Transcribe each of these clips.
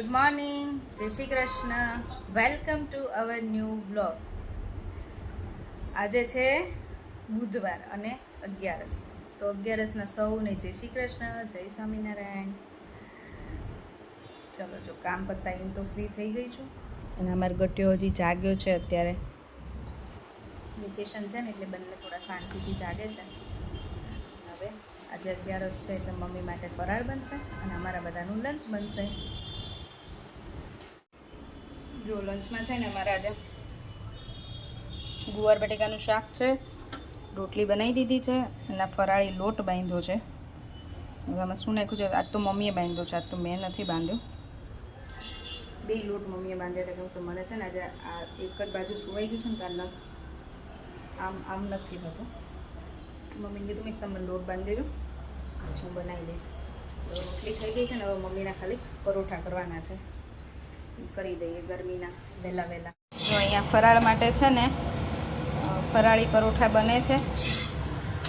Good morning, જય Shri Krishna, welcome to our new blog. આજે છે બુધવાર અને 11. તો 11ના સૌને જય શ્રી કૃષ્ણ, જય સ્વામિનારાયણ. ચલો, જો કામ પતાવીને તો ફ્રી થઈ ગઈ છું અને અમારો ગટ્યો હજી જાગ્યો છે. અત્યારે વેકેશન છે ને એટલે બંને થોડા શાંતિથી જાગે છે. હવે આજે 11 છે એટલે મમ્મી માટે ફરાળ બનશે અને અમારા બધાનું લંચ બનશે. જો લંચમાં છે ને અમારે આજે ગુવાર બટેકાનું શાક છે, રોટલી બનાવી દીધી છે અને ફરાળી લોટ બાંધ્યો છે. હવે આમાં શું નાખ્યું છે? આજ તો મમ્મીએ બાંધ્યો છે, આજ તો મેં નથી બાંધ્યો. બે લોટ મમ્મીએ બાંધ્યા હતા, કેમ કે મને છે ને આજે આ એક જ બાજુ સુવાઈ ગયું છે ને તો આ નસ આમ નથી થતો. મમ્મીને કીધું મેં તમને લોટ બાંધી દેજો, પછી હું બનાવી દઈશ. તો રોટલી થઈ ગઈ છે ને, હવે મમ્મીના ખાલી પરોઠા કરવાના છે, કરી દઈએ ગરમીના વહેલા વહેલા. જો અહીંયા ફરાળ માટે છે ને ફરાળી પરોઠા બને છે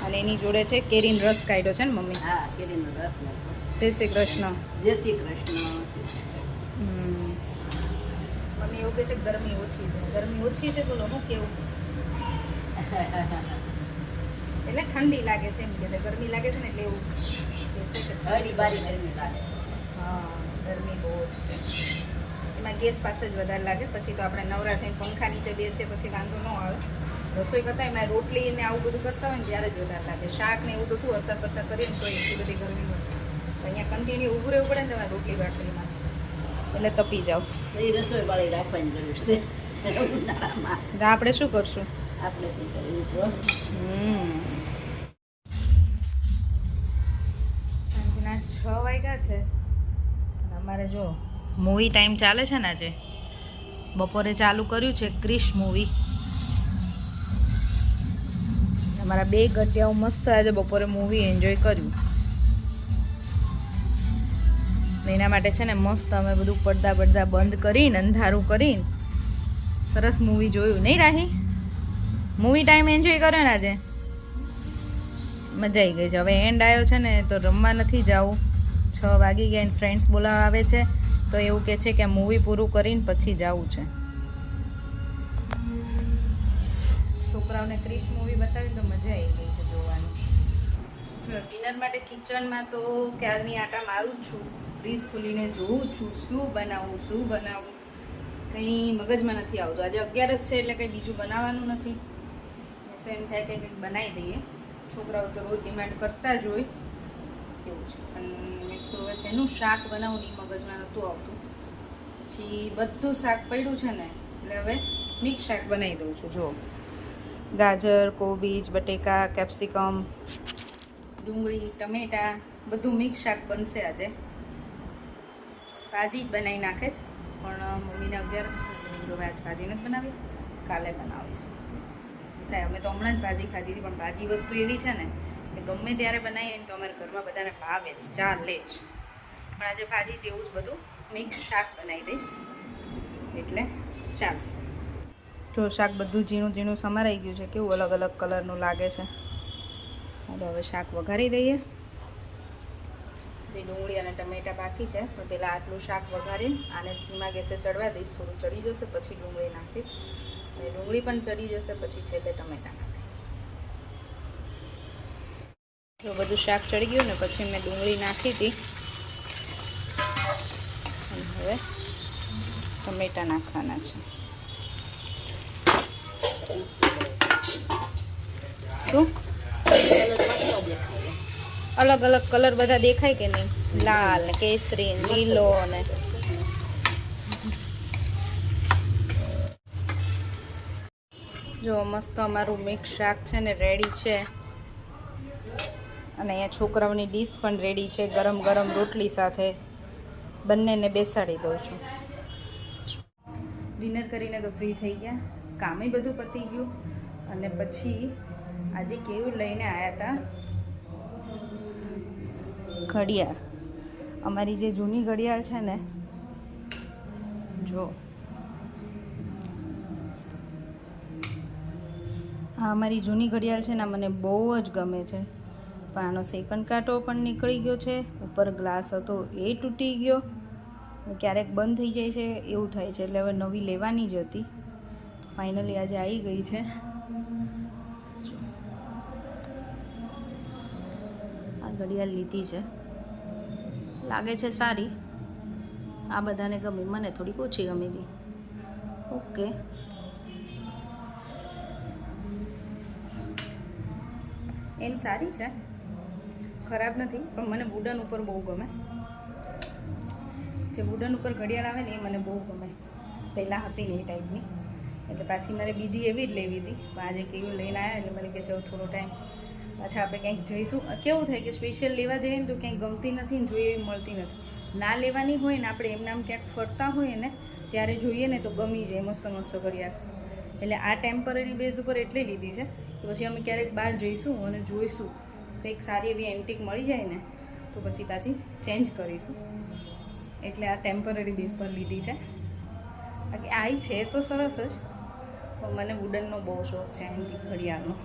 અને એની જોડે છે કેરીનો રસ કાઢ્યો છે ને મમ્મી? હા, કેરીનો રસ. જય શ્રી કૃષ્ણ. જય શ્રી કૃષ્ણ. મમ્મી એવું કહે છે ગરમી ઓછી છે. ગરમી ઓછી છે? બોલો હું કેવું? એટલે ઠંડી લાગે છે એમ કે છે. ગરમી લાગે છે ને એટલે એવું કે છે કે હરી બારી ગરમી લાગે છે. હા, ગરમી બહુ જ છે. એમાં ગેસ પાસે જ વધારે લાગે. પછી તો આપણે નવરા થઈને પંખા નીચે બેસીએ પછી વાંધો ન આવે. રસોઈ કરતાં એમાં રોટલી ને આવું બધું કરતા હોય ને ત્યારે જ વધારે લાગે. શાક ને એવું તો શું હરતા ફરતા કરીએ ને તો એટલી બધી ગરમી હોય. અહીંયા કન્ટિન્યુ ઊભું રહેવું પડે ને તમારે રોટલી બાટલીમાં, એટલે તપી જાઓ. એ રસોઈ વાળી રાખવાની જરૂર છે ઉનાળામાં. આપણે શું કરશું? આપણે શું કરવું તો સાંજના 6 વાગ્યા છે અને અમારે જો મૂવી ટાઈમ ચાલે છે ને. આજે બપોરે ચાલુ કર્યું છે ક્રિશ મૂવી. અમારા બે ગટિયાઓ મસ્ત આજે બપોરે મૂવી એન્જોય કર્યું. એના માટે છે ને મસ્ત અમે બધું પડદા બંધ કરીને અંધારું કરીને સરસ મૂવી જોયું. નહીં રાહી? મૂવી ટાઈમ એન્જોય કર્યો ને આજે? મજા આવી ગઈ છે. હવે એન્ડ આવ્યો છે ને તો રમવા નથી જવું. 6 વાગી ગયા અને ફ્રેન્ડ્સ બોલાવવા આવે છે તો એવું કહે છે કે મૂવી પૂરું કરીને પછી જવું છે. છોકરાઓને ક્રિશ મૂવી બતાવી તો મજા આવી ગઈ છે જોવાની. ચલો, ડિનર માટે કિચનમાં તો ક્યારની આટા મારું જ છું. ફ્રીજ ખોલીને જોઉં છું શું બનાવું. કંઈ મગજમાં નથી આવતું. આજે 11 છે એટલે કંઈ બીજું બનાવવાનું નથી તો એમ થાય કે કંઈક બનાવી દઈએ. છોકરાઓ તો રોજ ડિમાન્ડ કરતા જ હોય એવું છે. પણ મેં તો હવે શેનું શાક બનાવું નહીં મગજમાં નહોતું આવતું. પછી બધું શાક પડ્યું છે ને એટલે હવે મિક્સ શાક બનાવી દઉં છું. જો ગાજર, કોબીજ, બટેકા, કેપ્સિકમ, ડુંગળી, ટમેટા બધું મિક્સ શાક બનશે આજે. ભાજી જ બનાવી નાખે પણ મમ્મીને 11 છે તો આજ ભાજી નથી બનાવી, કાલે બનાવીશું. થાય અમે તો હમણાં જ ભાજી ખાધી હતી, પણ ભાજી વસ્તુ એવી છે ને કે ગમે ત્યારે બનાવીએ ને તો અમારા ઘરમાં બધાને ભાવે જ, ચાલે જ. પણ આજે ભાજી જેવું જ બધું મિક્સ શાક બનાવી દઈશ એટલે ચાલશે. જો શાક બધું ઝીણું ઝીણું સમારાઈ ગયું છે. કેવું અલગ અલગ કલરનું લાગે છે. હવે શાક વઘારી દઈએ. જે ડુંગળી અને ટમેટા બાકી છે પણ પહેલાં આટલું શાક વઘારીને આને ધીમા ગેસે ચડવા દઈશ. થોડું ચડી જશે પછી ડુંગળી નાખીશ અને ડુંગળી પણ ચડી જશે પછી છેલ્લે ટમેટા નાખીશ. તો બધું શાક ચડી ગયું ને પછી મેં ડુંગળી નાખી હતી અને હવે ટમેટા નાખવાના છે. શું અલગ અલગ કલર બધા દેખાય કે નહીં? લાલ ને કેસરી, લીલો ને જો મસ્ત અમારું મિક્સ શાક છે ને રેડી છે. અને અહીંયા છોકરાઓની ડીશ પણ રેડી છે ગરમ ગરમ રોટલી સાથે. બંનેને બેસાડી દઉં છું. ડિનર કરીને તો ફ્રી થઈ ગયા, કામે બધું પતી ગયું. અને પછી આજે કેવું લઈને આવ્યા હતા ઘડિયાળ. અમારી જે જૂની ઘડિયાળ છે ને, જો આ અમારી જૂની ઘડિયાળ છે ને મને બહુ જ ગમે છે. પણ આનો સેકન્ડ કાંટો પણ નીકળી ગયો છે. ઉપર ગ્લાસ હતો એ તૂટી ગયો ક્યારેક બંધ થઈ જાય છે એવું થાય છે, એટલે હવે નવી લેવાની જ હતી. ફાઇનલી આજે આવી ગઈ છે. આ ઘડિયાળ લીધી છે, લાગે છે સારી. આ બધાને ગમી, મને થોડીક ઓછી ગમી હતી. ઓકે, એમ સારી છે, ખરાબ નથી, પણ મને વુડન ઉપર બહુ ગમે. જે વુડન ઉપર ઘડિયાળ આવે ને એ મને બહુ ગમે. પહેલાં હતી ને એ ટાઈપની, એટલે પાછી મારે બીજી એવી જ લેવી હતી. પણ આજે કેવું લઈને આવ્યા એટલે મને કે ચાલો થોડો ટાઈમ પાછા આપણે ક્યાંક જઈશું. કેવું થાય કે સ્પેશિયલ લેવા જઈએ ને તો ક્યાંક ગમતી નથી ને જોઈએ એવી મળતી નથી. ના લેવાની હોય ને આપણે એમનામ ક્યાંક ફરતા હોઈએ ને ત્યારે જોઈએ ને તો ગમી જાય મસ્ત મસ્ત ઘડિયાળ. એટલે આ ટેમ્પરરી બેઝ ઉપર એટલે લીધી છે કે પછી અમે ક્યારેક બહાર જઈશું અને જોઈશું કંઈક સારી એવી એન્ટિક મળી જાય ને તો પછી પાછી ચેન્જ કરીશું. એટલે આ ટેમ્પરરી બેઝ પર લીધી છે. બાકી આવી છે તો સરસ જ, પણ મને વુડનનો બહુ શોખ છે એન્ટિક ઘડિયાળનો.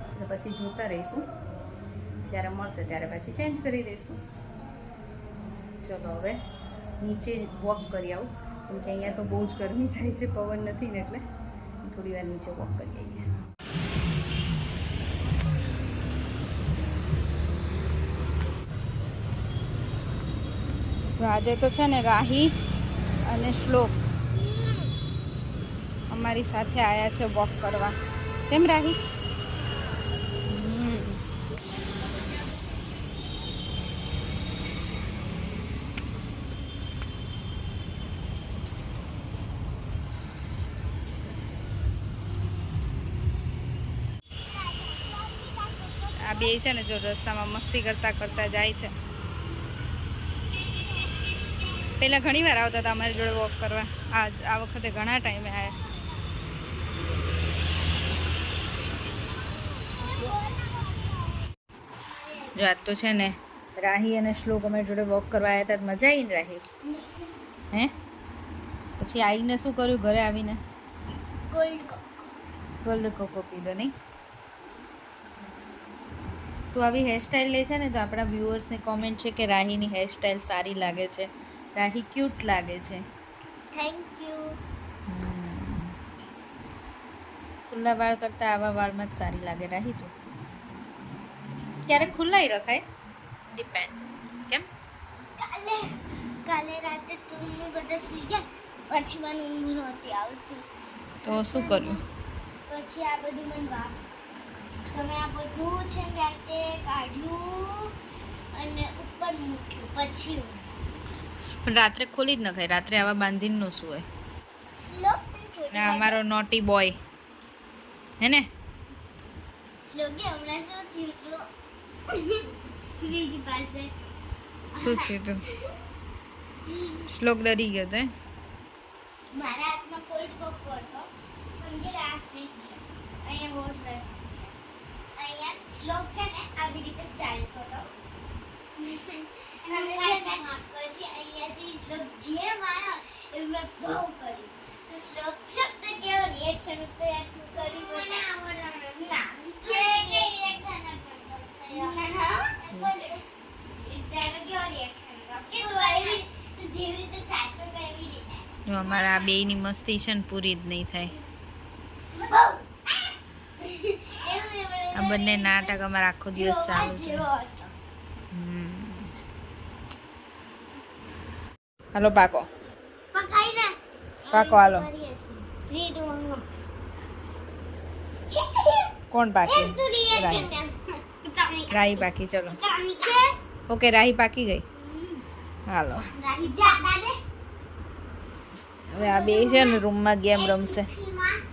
એટલે પછી જોતા રહીશું, જ્યારે મળશે ત્યારે પછી ચેન્જ કરી દઈશું. ચલો હવે નીચે જ વોક કરી આવું, કેમ કે અહીંયા તો બહુ જ ગરમી થાય છે, પવન નથી ને એટલે થોડી વાર નીચે વોક કરી આવીએ. આજે તો છે ને રાહી અને શ્લોક અમારી સાથે આવ્યા છે વોક કરવા. કેમ રાહી? આ બે છે ને જો રસ્તામાં મસ્તી કરતા કરતા જાય છે. પહેલાં ઘણી વાર આવતા હતા અમારી જોડે વોક કરવા, આ વખતે ઘણા ટાઈમે આવ્યા. જો આજ તો છે ને રાહી અને શ્લોક અમારી જોડે વોક કરવા આવ્યા હતા. મજા આવી ને રાહી? હે? પછી આવીને શું કર્યું ઘરે આવીને? કોલ્ડ કોકો પીધો નહીં? તું આવી હેરસ્ટાઈલ લે છે ને તો આપણા વ્યુઅર્સને કોમેન્ટ છે કે રાહીની હેરસ્ટાઈલ સારી લાગે છે, રાહી ક્યુટ લાગે છે. Thank you. ખુલ્લા વાળ કરતાં આવા વાળમાં જ સારી લાગે રાહી. તું ક્યારેક ખુલ્લાય રખાય, ડિપેન્ડ. કેમ? કાલે રાતે તમે બધા સુઈ ગયા પછી મને ઊંઘ નહોતી આવતી, તો શું કર્યું? પછી આ બધું મને વાત તમે આ બધું છે ને રાતે કાઢ્યું અને ઉપર મૂક્યું પછી પણ રાત્રે ખોલી જ ન ખાય, રાત્રે આવા બાંધીને શું હોય? શ્લોક ના, અમારો નોટી બોય હે ને? શ્લોકે હમણાં શું થયું હતું ફ્રીજ પાસે? શું થયું હતું? શ્લોક ડરી ગયો તો? મારા હાથમાં કોલ્ડ કોકો હતો. સમજી લે આ ફ્રીજ છે, અહીંયા વોશ બેસન છે, અહીંયા શ્લોક છે ને આવી રીતે ચાલતો હતો અને છે ને પછી અહીંયાથી શ્લોક જેમ આવ્યો એ મેં બહુ કર્યું તો શ્લોક શબ્દ કેવો રિએક્શન તો યાર તું કરી મને આવડે ના કે રિએક્શન તારો કેવો રિએક્શન હતો કે તું આવી તો જેવી રીતે ચાલતો તો એવી રીતે અમારા આ બેયની મસ્તી છે ને પૂરી જ નહીં થાય. આ બંને નાટક અમારા આખો દિવસ ચાલુ છે. હાલો પાકો પકાઈને પાકો હાલો. રીડ વાંગો કોણ પાકી? રાહી. રાહી પાકી. ચલો ઓકે, રાહી પાકી ગઈ. હાલો હવે આ બે છે ને રૂમમાં ગેમ રમશે.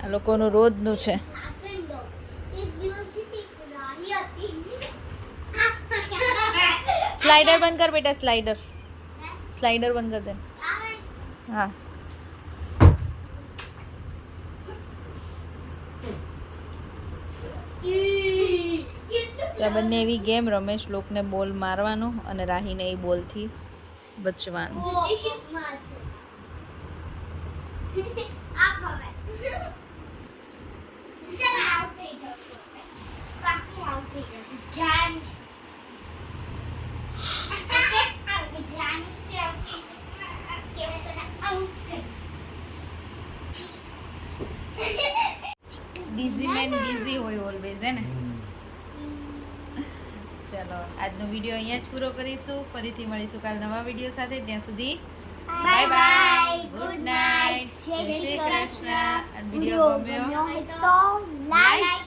આ લોકોનું રોજનું છે. સ્લાઇડર બંધ કર બેટા, સ્લાઇડર બંધ કર દે. હા ત્યાં બંને એવી ગેમ રમે, શ્લોકને બોલ મારવાનો અને રાહીને એ બોલથી બચવાનું. બિઝી મેન બિઝી હોય ઓલવેઝ હે ને. ચલો આજનો વિડીયો અહીંયા જ પૂરો કરીશું. ફરીથી મળીશું કાલ નવા વિડીયો સાથે. ત્યાં સુધી બાય બાય. Good night. જય શ્રી કૃષ્ણ. વિડીયો ગમ્યો તો લાઈક